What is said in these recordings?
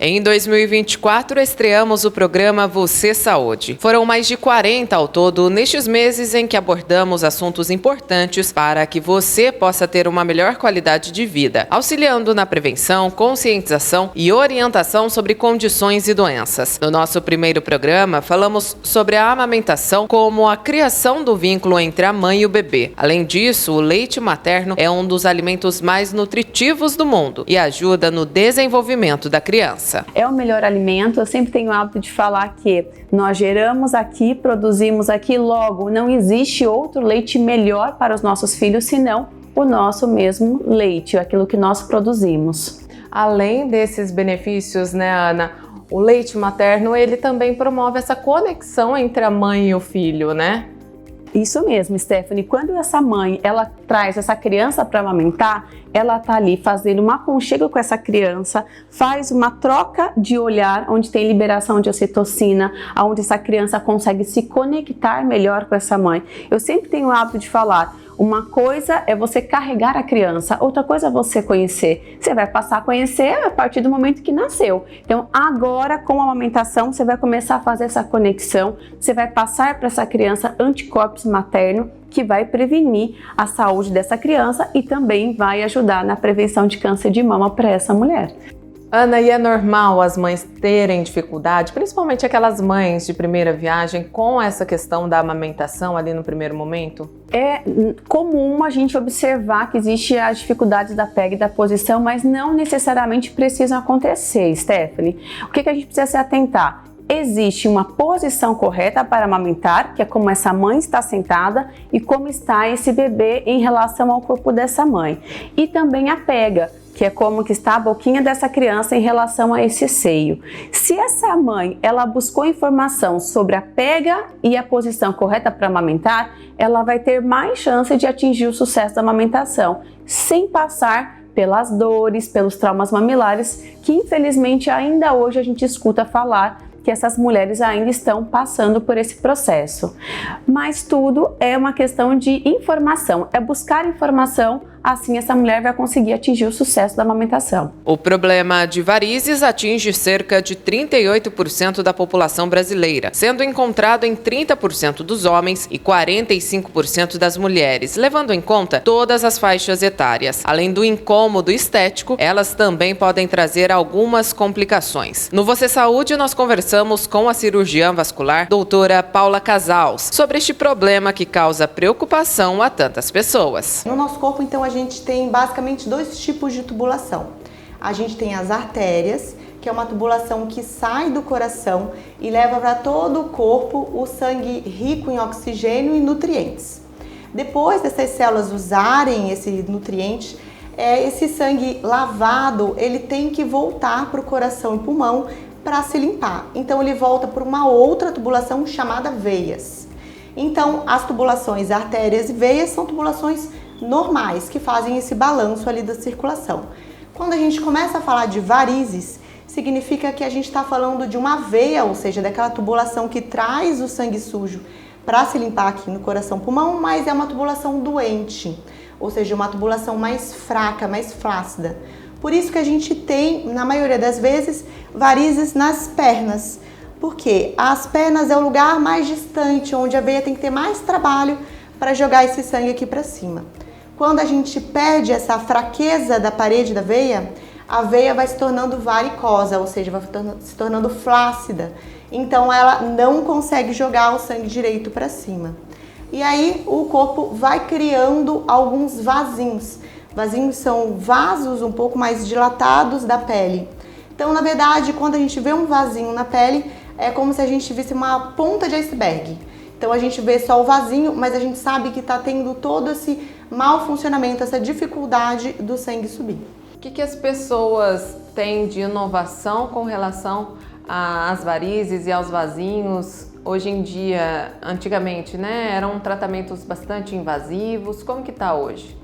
Em 2024, estreamos o programa Você Saúde. Foram mais de 40 ao todo nestes meses em que abordamos assuntos importantes para que você possa ter uma melhor qualidade de vida, auxiliando na prevenção, conscientização e orientação sobre condições e doenças. No nosso primeiro programa, falamos sobre a amamentação como a criação do vínculo entre a mãe e o bebê. Além disso, o leite materno é um dos alimentos mais nutritivos do mundo e ajuda no desenvolvimento da criança. É o melhor alimento. Eu sempre tenho o hábito de falar que nós geramos aqui, produzimos aqui, logo não existe outro leite melhor para os nossos filhos senão o nosso mesmo leite, aquilo que nós produzimos. Além desses benefícios, né, Ana, o leite materno ele também promove essa conexão entre a mãe e o filho, né? Isso mesmo, Stephanie. Quando essa mãe, ela traz essa criança para amamentar, ela tá ali fazendo um aconchego com essa criança, faz uma troca de olhar, onde tem liberação de ocitocina, onde essa criança consegue se conectar melhor com essa mãe. Eu sempre tenho o hábito de falar, uma coisa é você carregar a criança, outra coisa é você conhecer. Você vai passar a conhecer a partir do momento que nasceu. Então agora, com a amamentação, você vai começar a fazer essa conexão, você vai passar para essa criança anticorpos materno, que vai prevenir a saúde dessa criança e também vai ajudar na prevenção de câncer de mama para essa mulher. Ana, e é normal as mães terem dificuldade, principalmente aquelas mães de primeira viagem, com essa questão da amamentação ali no primeiro momento? É comum a gente observar que existe as dificuldades da pega e da posição, mas não necessariamente precisam acontecer, Stephanie. O que a gente precisa se atentar? Existe uma posição correta para amamentar, que é como essa mãe está sentada e como está esse bebê em relação ao corpo dessa mãe. E também a pega, que é como que está a boquinha dessa criança em relação a esse seio. Se essa mãe, ela buscou informação sobre a pega e a posição correta para amamentar, ela vai ter mais chance de atingir o sucesso da amamentação, sem passar pelas dores, pelos traumas mamilares, que infelizmente ainda hoje a gente escuta falar que essas mulheres ainda estão passando por esse processo. Mas tudo é uma questão de informação, é buscar informação, assim essa mulher vai conseguir atingir o sucesso da amamentação. O problema de varizes atinge cerca de 38% da população brasileira, sendo encontrado em 30% dos homens e 45% das mulheres, levando em conta todas as faixas etárias. Além do incômodo estético, elas também podem trazer algumas complicações. No Você Saúde, nós conversamos com a cirurgiã vascular, doutora Paula Casals, sobre este problema que causa preocupação a tantas pessoas. No nosso corpo, então, a gente tem basicamente dois tipos de tubulação. A gente tem as artérias, que é uma tubulação que sai do coração e leva para todo o corpo o sangue rico em oxigênio e nutrientes. Depois dessas células usarem esse nutriente, esse sangue lavado, ele tem que voltar para o coração e pulmão para se limpar. Então ele volta por uma outra tubulação chamada veias. Então as tubulações artérias e veias são tubulações normais, que fazem esse balanço ali da circulação. Quando a gente começa a falar de varizes, significa que a gente está falando de uma veia, ou seja, daquela tubulação que traz o sangue sujo para se limpar aqui no coração-pulmão, mas é uma tubulação doente, ou seja, uma tubulação mais fraca, mais flácida. Por isso que a gente tem, na maioria das vezes, varizes nas pernas, porque as pernas é o lugar mais distante, onde a veia tem que ter mais trabalho para jogar esse sangue aqui para cima. Quando a gente perde essa fraqueza da parede da veia, a veia vai se tornando varicosa, ou seja, vai se tornando flácida. Então ela não consegue jogar o sangue direito para cima. E aí o corpo vai criando alguns vasinhos. Vasinhos são vasos um pouco mais dilatados da pele. Então, na verdade, quando a gente vê um vasinho na pele, é como se a gente visse uma ponta de iceberg. Então a gente vê só o vasinho, mas a gente sabe que está tendo todo esse mau funcionamento, essa dificuldade do sangue subir. O que as pessoas têm de inovação com relação às varizes e aos vasinhos? Hoje em dia, antigamente, né, eram tratamentos bastante invasivos. Como que está hoje?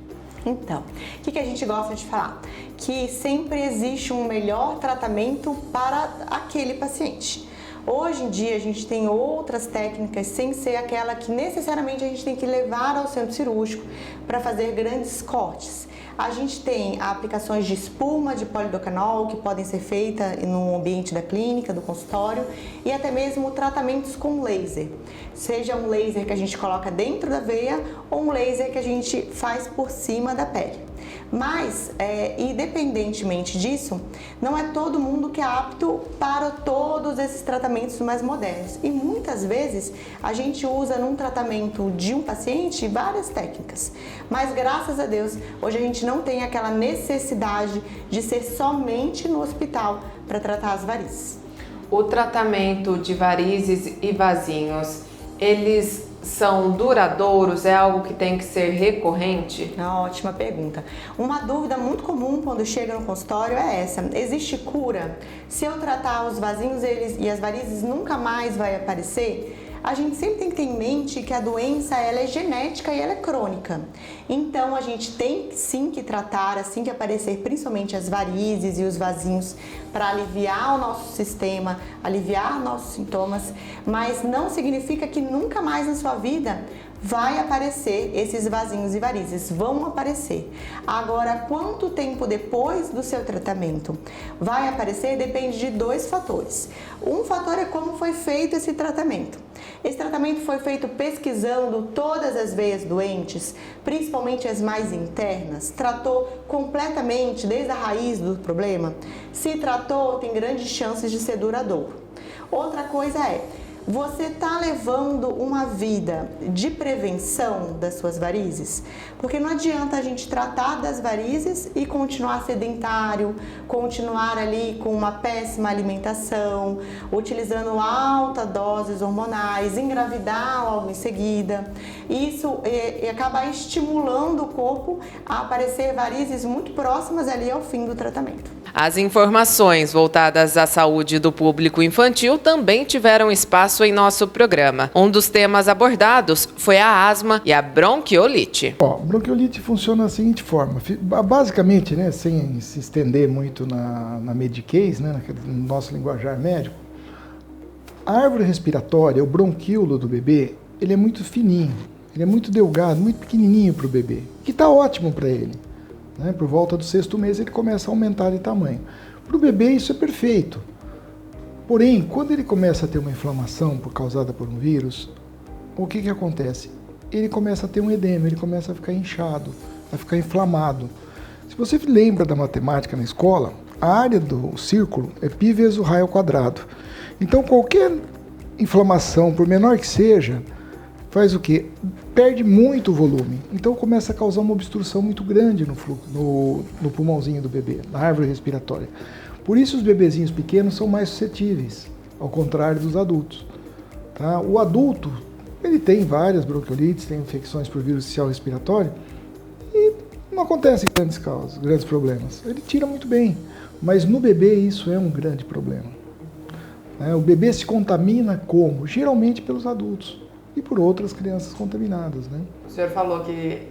Então, o que a gente gosta de falar? Que sempre existe um melhor tratamento para aquele paciente. Hoje em dia a gente tem outras técnicas sem ser aquela que necessariamente a gente tem que levar ao centro cirúrgico para fazer grandes cortes. A gente tem aplicações de espuma de polidocanol que podem ser feitas no ambiente da clínica, do consultório, e até mesmo tratamentos com laser. Seja um laser que a gente coloca dentro da veia ou um laser que a gente faz por cima da pele. Mas, independentemente disso, não é todo mundo que é apto para todos esses tratamentos mais modernos. E muitas vezes a gente usa num tratamento de um paciente várias técnicas. Mas graças a Deus, hoje a gente não tem aquela necessidade de ser somente no hospital para tratar as varizes. O tratamento de varizes e vasinhos, eles são duradouros? É algo que tem que ser recorrente? Uma ótima pergunta. Uma dúvida muito comum quando chega no consultório é essa: existe cura? Se eu tratar os vasinhos e as varizes nunca mais vai aparecer? A gente sempre tem que ter em mente que a doença ela é genética e ela é crônica. Então a gente tem sim que tratar assim que aparecer, principalmente as varizes e os vasinhos, para aliviar o nosso sistema, aliviar nossos sintomas, mas não significa que nunca mais na sua vida vai aparecer esses vasinhos e varizes, vão aparecer. Agora, quanto tempo depois do seu tratamento vai aparecer depende de dois fatores. Um fator é como foi feito esse tratamento. Esse tratamento foi feito pesquisando todas as veias doentes, principalmente as mais internas, tratou completamente desde a raiz do problema. Se tratou, tem grandes chances de ser duradouro. Outra coisa é, você está levando uma vida de prevenção das suas varizes? Porque não adianta a gente tratar das varizes e continuar sedentário, continuar ali com uma péssima alimentação, utilizando altas doses hormonais, engravidar logo em seguida. Isso acaba estimulando o corpo a aparecer varizes muito próximas ali ao fim do tratamento. As informações voltadas à saúde do público infantil também tiveram espaço em nosso programa. Um dos temas abordados foi a asma e a bronquiolite. Bronquiolite funciona da seguinte forma. Basicamente, sem se estender muito na mediquez, no nosso linguajar médico, a árvore respiratória, o bronquíolo do bebê, ele é muito fininho, ele é muito delgado, muito pequenininho para o bebê, que está ótimo para ele. Por volta do 6º mês ele começa a aumentar de tamanho. Para o bebê isso é perfeito. Porém, quando ele começa a ter uma inflamação causada por um vírus, o que acontece? Ele começa a ter um edema, ele começa a ficar inchado, a ficar inflamado. Se você lembra da matemática na escola, a área do círculo é π vezes o raio ao quadrado. Então qualquer inflamação, por menor que seja, faz o quê? Perde muito volume. Então começa a causar uma obstrução muito grande no pulmãozinho do bebê, na árvore respiratória. Por isso os bebezinhos pequenos são mais suscetíveis, ao contrário dos adultos. Tá? O adulto, ele tem várias bronquiolites, tem infecções por vírus social respiratório e não acontece grandes problemas. Ele tira muito bem, mas no bebê isso é um grande problema. O bebê se contamina como? Geralmente pelos adultos e por outras crianças contaminadas. O senhor falou que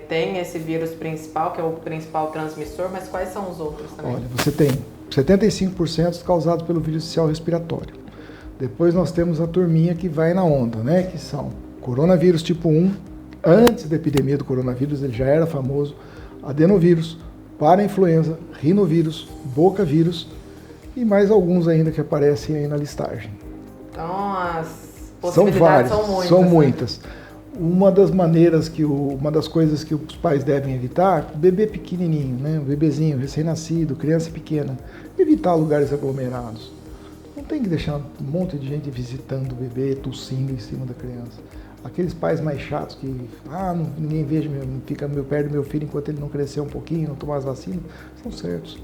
tem esse vírus principal, que é o principal transmissor, mas quais são os outros também? Olha, você tem 75% causados pelo vírus social respiratório. Depois nós temos a turminha que vai na onda, que são coronavírus tipo 1, antes da epidemia do coronavírus ele já era famoso, adenovírus, parainfluenza, rinovírus, bocavírus e mais alguns ainda que aparecem aí na listagem. Então as possibilidades são muitas. Uma das coisas que os pais devem evitar, bebê pequenininho, bebezinho, recém-nascido, criança pequena, evitar lugares aglomerados. Não tem que deixar um monte de gente visitando o bebê, tossindo em cima da criança. Aqueles pais mais chatos que, ninguém veja, fica perto do meu filho enquanto ele não crescer um pouquinho, não tomar as vacinas, estão certos.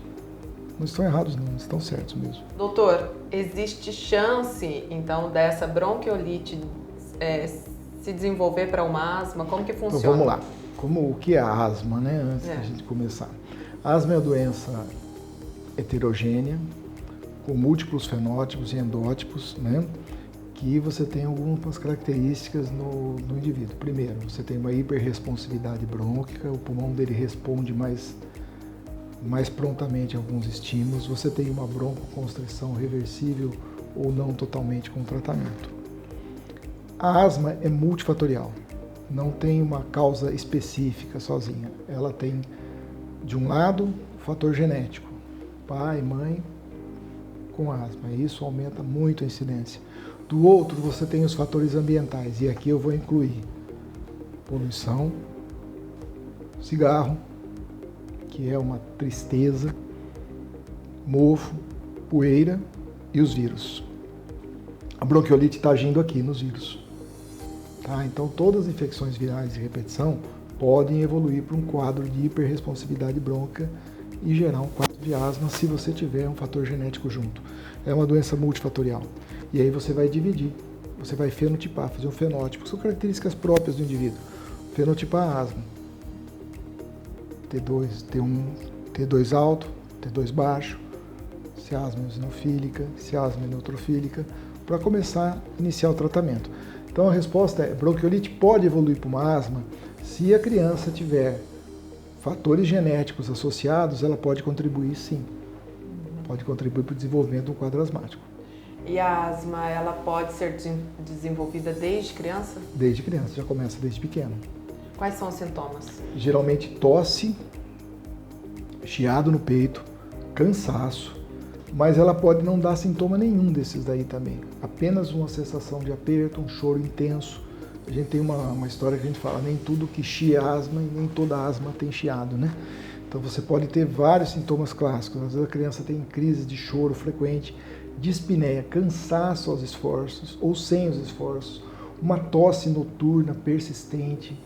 Não estão errados não, estão certos mesmo. Doutor, existe chance, então, dessa bronquiolite se desenvolver para uma asma? Como que funciona? Então vamos lá. O que é a asma, antes da gente começar? A asma é uma doença heterogênea, com múltiplos fenótipos e endótipos, que você tem algumas características no indivíduo. Primeiro, você tem uma hiperresponsividade brônquica, o pulmão dele responde mais prontamente a alguns estímulos, você tem uma broncoconstrição reversível ou não totalmente com tratamento. A asma é multifatorial, não tem uma causa específica sozinha, ela tem De um lado, o fator genético, pai, mãe com asma, isso aumenta muito a incidência. Do outro, você tem os fatores ambientais, e aqui eu vou incluir poluição, cigarro, que é uma tristeza, mofo, poeira e os vírus. A bronquiolite está agindo aqui nos vírus. Tá? Então, todas as infecções virais de repetição podem evoluir para um quadro de hiperresponsividade brônquica e gerar um quadro de asma se você tiver um fator genético junto. É uma doença multifatorial. E aí você vai dividir, você vai fenotipar, fazer um fenótipo, são características próprias do indivíduo. Fenotipar a asma. T2, T1, T2 alto, T2 baixo, se a asma é eosinofílica, se a asma é neutrofílica, para começar a iniciar o tratamento. Então a resposta é, bronquiolite pode evoluir para uma asma se a criança tiver fatores genéticos associados, ela pode contribuir sim. Pode contribuir para o desenvolvimento do quadro asmático. E a asma, ela pode ser desenvolvida desde criança? Desde criança, já começa desde pequeno. Quais são os sintomas? Geralmente tosse, chiado no peito, cansaço, mas ela pode não dar sintoma nenhum desses daí também. Apenas uma sensação de aperto, um choro intenso. A gente tem uma história que a gente fala, nem tudo que chia é asma e nem toda asma tem chiado, né? Então você pode ter vários sintomas clássicos. Às vezes a criança tem crise de choro frequente, dispneia, cansaço aos esforços ou sem os esforços, uma tosse noturna persistente.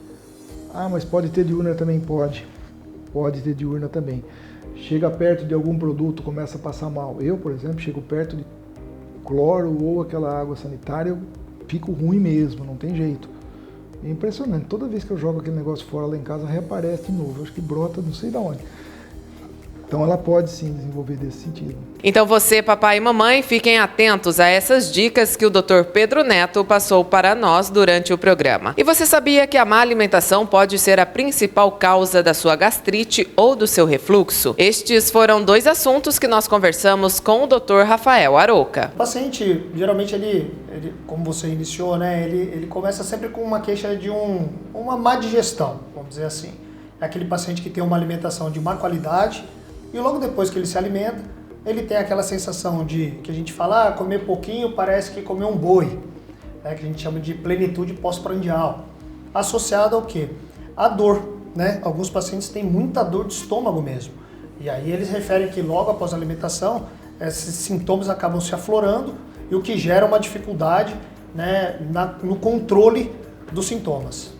Ah, mas pode ter diurna também? Pode. Pode ter diurna também. Chega perto de algum produto, começa a passar mal. Eu, por exemplo, chego perto de cloro ou aquela água sanitária, eu fico ruim mesmo, não tem jeito. É impressionante. Toda vez que eu jogo aquele negócio fora lá em casa, reaparece de novo. Eu acho que brota não sei de onde. Então ela pode sim desenvolver desse sentido. Então você, papai e mamãe, fiquem atentos a essas dicas que o Dr. Pedro Neto passou para nós durante o programa. E você sabia que a má alimentação pode ser a principal causa da sua gastrite ou do seu refluxo? Estes foram 2 assuntos que nós conversamos com o Dr. Rafael Arouca. O paciente, geralmente ele como você iniciou, né, ele começa sempre com uma queixa de uma má digestão, vamos dizer assim. É aquele paciente que tem uma alimentação de má qualidade, e logo depois que ele se alimenta, ele tem aquela sensação de, que a gente fala, comer pouquinho parece que comer um boi, né, que a gente chama de plenitude pós-prandial. Associado ao quê? A dor, né? Alguns pacientes têm muita dor de estômago mesmo. E aí eles referem que logo após a alimentação, esses sintomas acabam se aflorando, e o que gera uma dificuldade, né, no controle dos sintomas.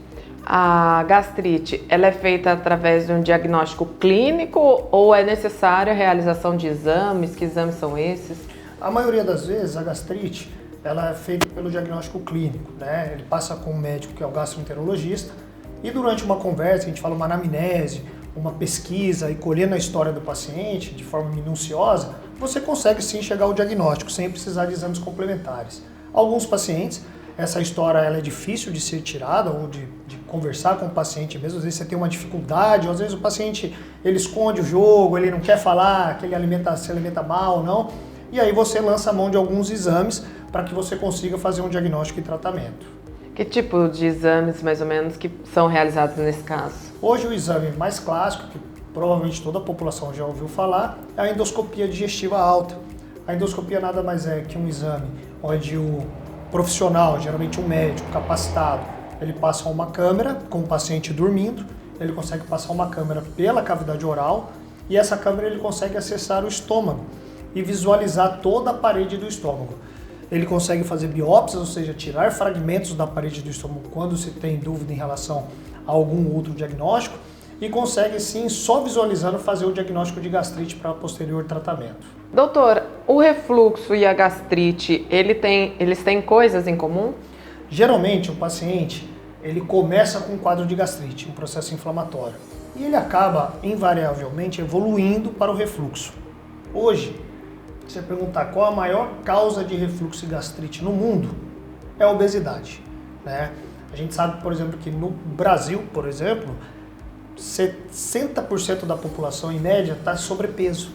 A gastrite, ela é feita através de um diagnóstico clínico ou é necessária a realização de exames? Que exames são esses? A maioria das vezes, a gastrite, ela é feita pelo diagnóstico clínico, né? Ele passa com um médico que é o gastroenterologista e durante uma conversa, a gente fala uma anamnese, uma pesquisa e colhendo a história do paciente de forma minuciosa, você consegue sim chegar ao diagnóstico sem precisar de exames complementares. Alguns pacientes, essa história ela é difícil de ser tirada ou de conversar com o paciente mesmo, às vezes você tem uma dificuldade, ou às vezes o paciente ele esconde o jogo, ele não quer falar que ele se alimenta mal ou não, e aí você lança a mão de alguns exames para que você consiga fazer um diagnóstico e tratamento. Que tipo de exames, mais ou menos, que são realizados nesse caso? Hoje o exame mais clássico, que provavelmente toda a população já ouviu falar, é a endoscopia digestiva alta. A endoscopia nada mais é que um exame onde o profissional, geralmente um médico capacitado, ele passa uma câmera com o paciente dormindo, ele consegue passar uma câmera pela cavidade oral e essa câmera ele consegue acessar o estômago e visualizar toda a parede do estômago. Ele consegue fazer biópsias, ou seja, tirar fragmentos da parede do estômago quando se tem dúvida em relação a algum outro diagnóstico e consegue sim, só visualizando, fazer o diagnóstico de gastrite para posterior tratamento. Doutor, o refluxo e a gastrite, eles têm coisas em comum? Geralmente o paciente ele começa com um quadro de gastrite, um processo inflamatório, e ele acaba invariavelmente evoluindo para o refluxo. Hoje, se você perguntar qual a maior causa de refluxo e gastrite no mundo, é a obesidade, né? A gente sabe, por exemplo, que no Brasil, por exemplo, 60% da população em média está sobrepeso,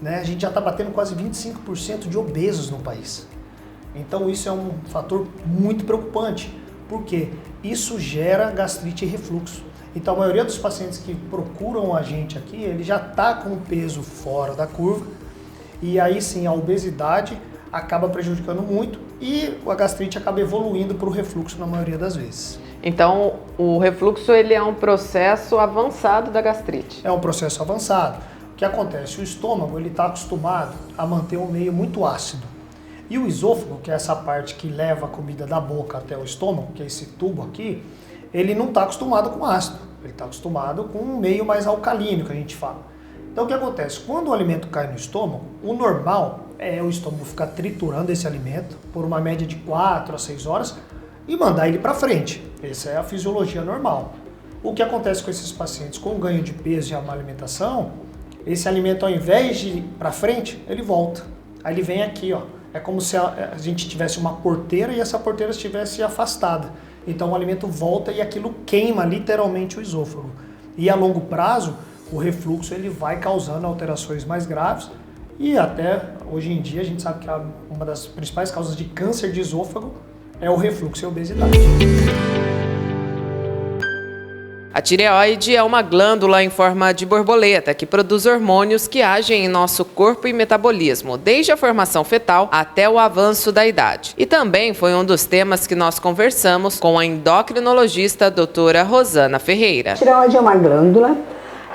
né? A gente já está batendo quase 25% de obesos no país. Então isso é um fator muito preocupante, Por quê? Isso gera gastrite e refluxo. Então a maioria dos pacientes que procuram a gente aqui, ele já está com o peso fora da curva, e aí sim a obesidade acaba prejudicando muito e a gastrite acaba evoluindo para o refluxo na maioria das vezes. Então, o refluxo ele é um processo avançado da gastrite. É um processo avançado. O que acontece? O estômago ele está acostumado a manter um meio muito ácido. E o esôfago, que é essa parte que leva a comida da boca até o estômago, que é esse tubo aqui, ele não está acostumado com ácido. Ele está acostumado com um meio mais alcalino, que a gente fala. Então, o que acontece? Quando o alimento cai no estômago, o normal é o estômago ficar triturando esse alimento por uma média de 4 a 6 horas e mandar ele para frente. Essa é a fisiologia normal. O que acontece com esses pacientes com ganho de peso e a má alimentação, esse alimento, ao invés de ir para frente, ele volta. Aí ele vem aqui, ó. É como se a gente tivesse uma porteira e essa porteira estivesse afastada. Então o alimento volta e aquilo queima literalmente o esôfago. E a longo prazo, o refluxo ele vai causando alterações mais graves e até hoje em dia a gente sabe que uma das principais causas de câncer de esôfago é o refluxo e a obesidade. A tireoide é uma glândula em forma de borboleta que produz hormônios que agem em nosso corpo e metabolismo, desde a formação fetal até o avanço da idade. E também foi um dos temas que nós conversamos com a endocrinologista doutora Rosana Ferreira. A tireoide é uma glândula,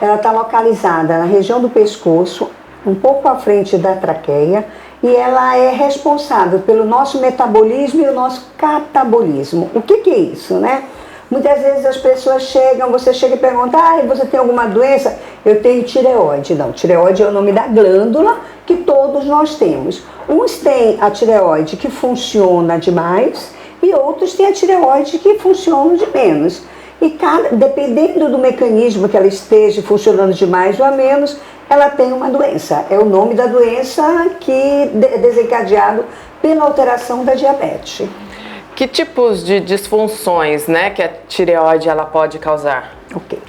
ela está localizada na região do pescoço, um pouco à frente da traqueia, e ela é responsável pelo nosso metabolismo e o nosso catabolismo. O que é isso, né? Muitas vezes as pessoas chegam, você chega e pergunta, você tem alguma doença? Eu tenho tireoide. Não, tireoide é o nome da glândula que todos nós temos. Uns têm a tireoide que funciona demais e outros têm a tireoide que funciona de menos. E dependendo do mecanismo que ela esteja funcionando demais ou a menos, ela tem uma doença. É o nome da doença que é desencadeado pela alteração da diabetes. Que tipos de disfunções, né, que a tireoide ela pode causar? Ok.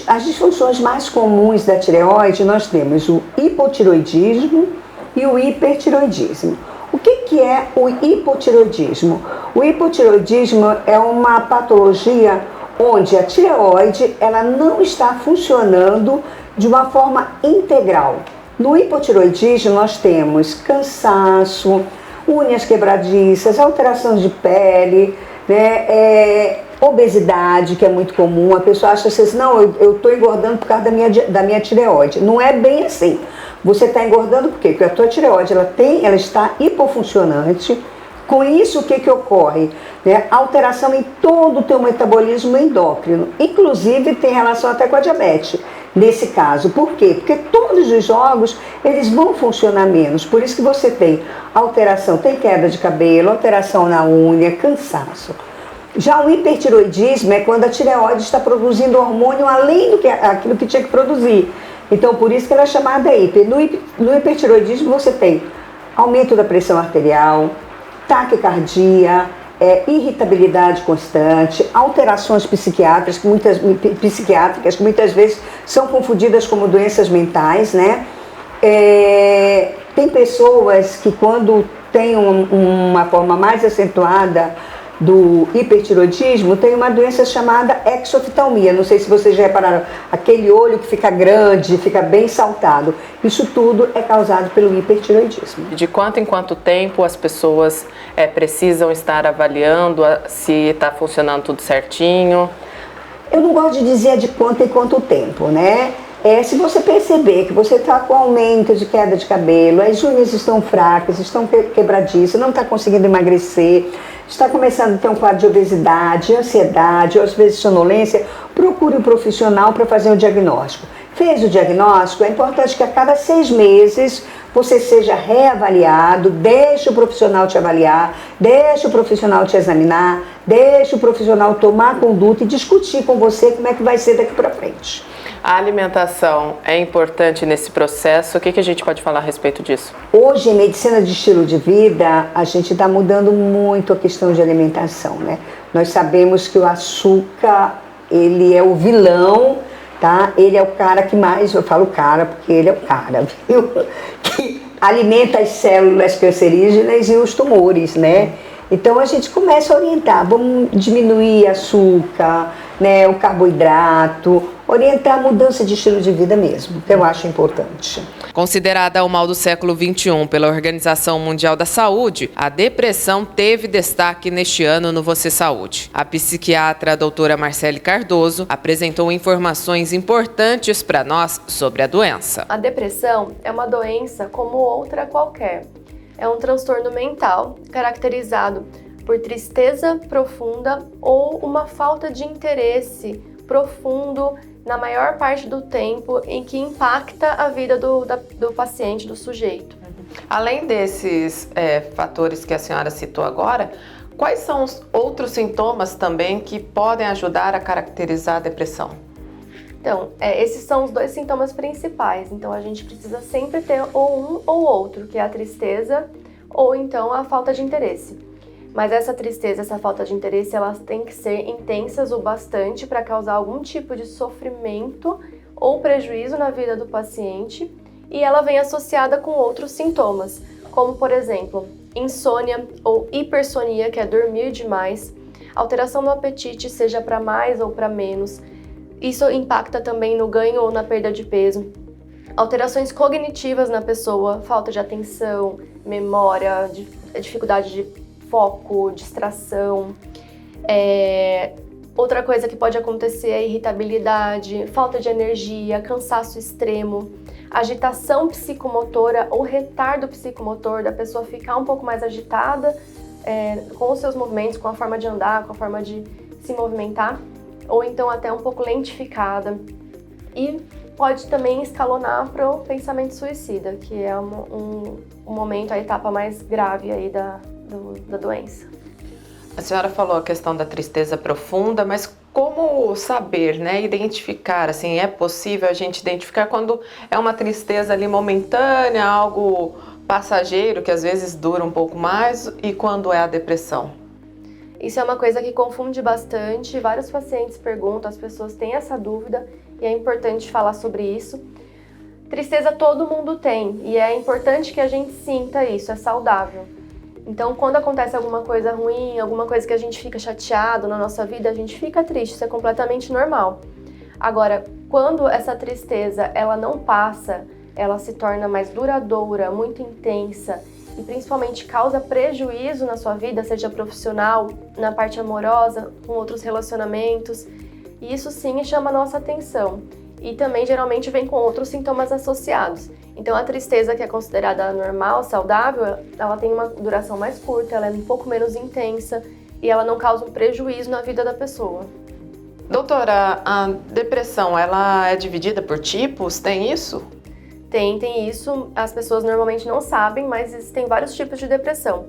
As disfunções mais comuns da tireoide, nós temos o hipotireoidismo e o hipertireoidismo. O que é o hipotireoidismo? O hipotireoidismo é uma patologia onde a tireoide ela não está funcionando de uma forma integral. No hipotireoidismo nós temos cansaço, unhas quebradiças, alterações de pele, né? Obesidade, que é muito comum. A pessoa acha assim, não, eu estou engordando por causa da minha tireoide. Não é bem assim. Você está engordando por quê? Porque a tua tireoide ela está hipofuncionante. Com isso, o que ocorre? Né? Alteração em todo o teu metabolismo endócrino. Inclusive, tem relação até com a diabetes. Nesse caso, por quê? Porque todos os órgãos, eles vão funcionar menos. Por isso que você tem alteração, tem queda de cabelo, alteração na unha, cansaço. Já o hipertireoidismo é quando a tireoide está produzindo hormônio além do que aquilo que tinha que produzir. Então, por isso que ela é chamada hiper. No hipertireoidismo você tem aumento da pressão arterial, taquicardia, irritabilidade constante, alterações psiquiátricas que muitas vezes são confundidas como doenças mentais, né? Tem pessoas que quando tem uma forma mais acentuada do hipertireoidismo, tem uma doença chamada exoftalmia. Não sei se vocês já repararam, aquele olho que fica grande, fica bem saltado. Isso tudo é causado pelo hipertireoidismo. De quanto em quanto tempo as pessoas precisam estar avaliando se está funcionando tudo certinho? Eu não gosto de dizer de quanto em quanto tempo, né? Se você perceber que você está com aumento de queda de cabelo, as unhas estão fracas, estão quebradiças, não está conseguindo emagrecer, está começando a ter um quadro de obesidade, ansiedade, ou às vezes sonolência, procure um profissional para fazer um diagnóstico. Fez o diagnóstico, é importante que a cada 6 meses você seja reavaliado, deixe o profissional te avaliar, deixe o profissional te examinar, deixe o profissional tomar conduta e discutir com você como é que vai ser daqui para frente. A alimentação é importante nesse processo. O que a gente pode falar a respeito disso? Hoje, em medicina de estilo de vida, a gente está mudando muito a questão de alimentação, né? Nós sabemos que o açúcar, ele é o vilão, tá? Ele é o cara que mais, eu falo cara porque ele é o cara, viu? Que alimenta as células cancerígenas e os tumores, né? Então a gente começa a orientar, vamos diminuir açúcar, né, o carboidrato, orientar a mudança de estilo de vida mesmo, que eu acho importante. Considerada o mal do século XXI pela Organização Mundial da Saúde, a depressão teve destaque neste ano no Você Saúde. A psiquiatra doutora Marcele Cardoso apresentou informações importantes para nós sobre a doença. A depressão é uma doença como outra qualquer. É um transtorno mental caracterizado por tristeza profunda ou uma falta de interesse profundo na maior parte do tempo em que impacta a vida do paciente, do sujeito. Além desses fatores que a senhora citou agora, quais são os outros sintomas também que podem ajudar a caracterizar a depressão? Então, esses são os 2 sintomas principais. Então, a gente precisa sempre ter ou um ou outro, que é a tristeza ou então a falta de interesse. Mas essa tristeza, essa falta de interesse, elas têm que ser intensas o bastante para causar algum tipo de sofrimento ou prejuízo na vida do paciente, e ela vem associada com outros sintomas, como por exemplo, insônia ou hipersonia, que é dormir demais, alteração no apetite, seja para mais ou para menos. Isso impacta também no ganho ou na perda de peso. Alterações cognitivas na pessoa, falta de atenção, memória, dificuldade de foco, distração. Outra coisa que pode acontecer é irritabilidade, falta de energia, cansaço extremo, agitação psicomotora ou retardo psicomotor, da pessoa ficar um pouco mais agitada com os seus movimentos, com a forma de andar, com a forma de se movimentar, ou então até um pouco lentificada. E pode também escalonar para o pensamento suicida, que é um momento, a etapa mais grave aí da doença. A senhora falou a questão da tristeza profunda, mas como saber, né, identificar, assim, é possível a gente identificar quando é uma tristeza ali momentânea, algo passageiro, que às vezes dura um pouco mais, e quando é a depressão? Isso é uma coisa que confunde bastante, vários pacientes perguntam, as pessoas têm essa dúvida, e é importante falar sobre isso. Tristeza todo mundo tem, e é importante que a gente sinta isso, é saudável. Então, quando acontece alguma coisa ruim, alguma coisa que a gente fica chateado na nossa vida, a gente fica triste, isso é completamente normal. Agora, quando essa tristeza ela não passa, ela se torna mais duradoura, muito intensa e principalmente causa prejuízo na sua vida, seja profissional, na parte amorosa, com outros relacionamentos, e isso sim chama a nossa atenção. E também geralmente vem com outros sintomas associados. Então a tristeza, que é considerada normal, saudável, ela tem uma duração mais curta, ela é um pouco menos intensa e ela não causa um prejuízo na vida da pessoa. Doutora, a depressão, ela é dividida por tipos? Tem isso? Tem isso. As pessoas normalmente não sabem, mas existem vários tipos de depressão.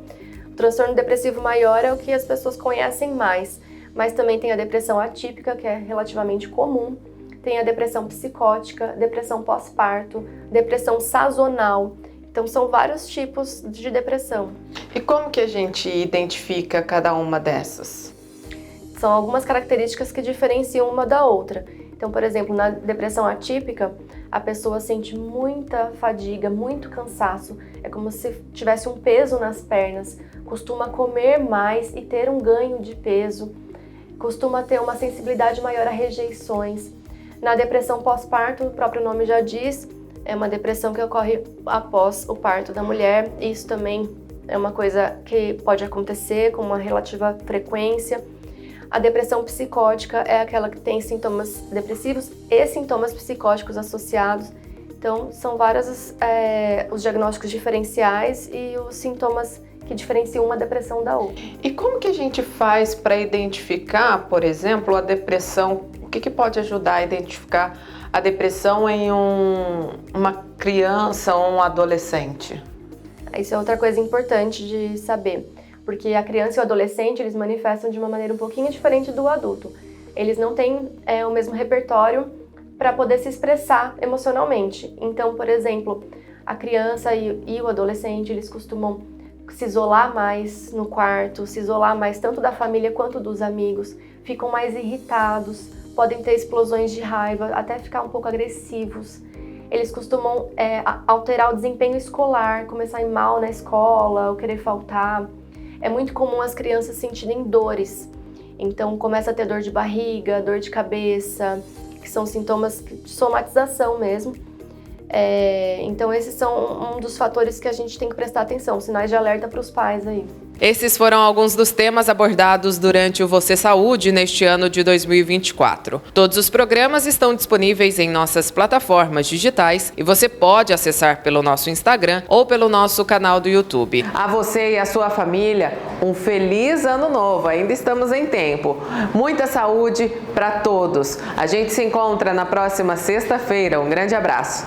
O transtorno depressivo maior é o que as pessoas conhecem mais, mas também tem a depressão atípica, que é relativamente comum. Tem a depressão psicótica, depressão pós-parto, depressão sazonal. Então, são vários tipos de depressão. E como que a gente identifica cada uma dessas? São algumas características que diferenciam uma da outra. Então, por exemplo, na depressão atípica, a pessoa sente muita fadiga, muito cansaço. É como se tivesse um peso nas pernas. Costuma comer mais e ter um ganho de peso. Costuma ter uma sensibilidade maior a rejeições. Na depressão pós-parto, o próprio nome já diz, é uma depressão que ocorre após o parto da mulher. Isso também é uma coisa que pode acontecer com uma relativa frequência. A depressão psicótica é aquela que tem sintomas depressivos e sintomas psicóticos associados. Então, são vários os diagnósticos diferenciais e os sintomas que diferenciam uma depressão da outra. E como que a gente faz para identificar, por exemplo, a depressão? O que pode ajudar a identificar a depressão em uma criança ou um adolescente? Isso é outra coisa importante de saber, porque a criança e o adolescente, eles manifestam de uma maneira um pouquinho diferente do adulto. Eles não têm o mesmo repertório para poder se expressar emocionalmente. Então, por exemplo, a criança e o adolescente, eles costumam se isolar mais no quarto, se isolar mais tanto da família quanto dos amigos, ficam mais irritados, podem ter explosões de raiva, até ficar um pouco agressivos. Eles costumam alterar o desempenho escolar, começar a ir mal na escola ou querer faltar. é muito comum as crianças sentirem dores. Então começa a ter dor de barriga, dor de cabeça, que são sintomas de somatização mesmo. Então esses são um dos fatores que a gente tem que prestar atenção, sinais de alerta para os pais aí. Esses foram alguns dos temas abordados durante o Você Saúde neste ano de 2024. Todos os programas estão disponíveis em nossas plataformas digitais e você pode acessar pelo nosso Instagram ou pelo nosso canal do YouTube. A você e a sua família, um feliz ano novo, ainda estamos em tempo. Muita saúde para todos. A gente se encontra na próxima sexta-feira. Um grande abraço.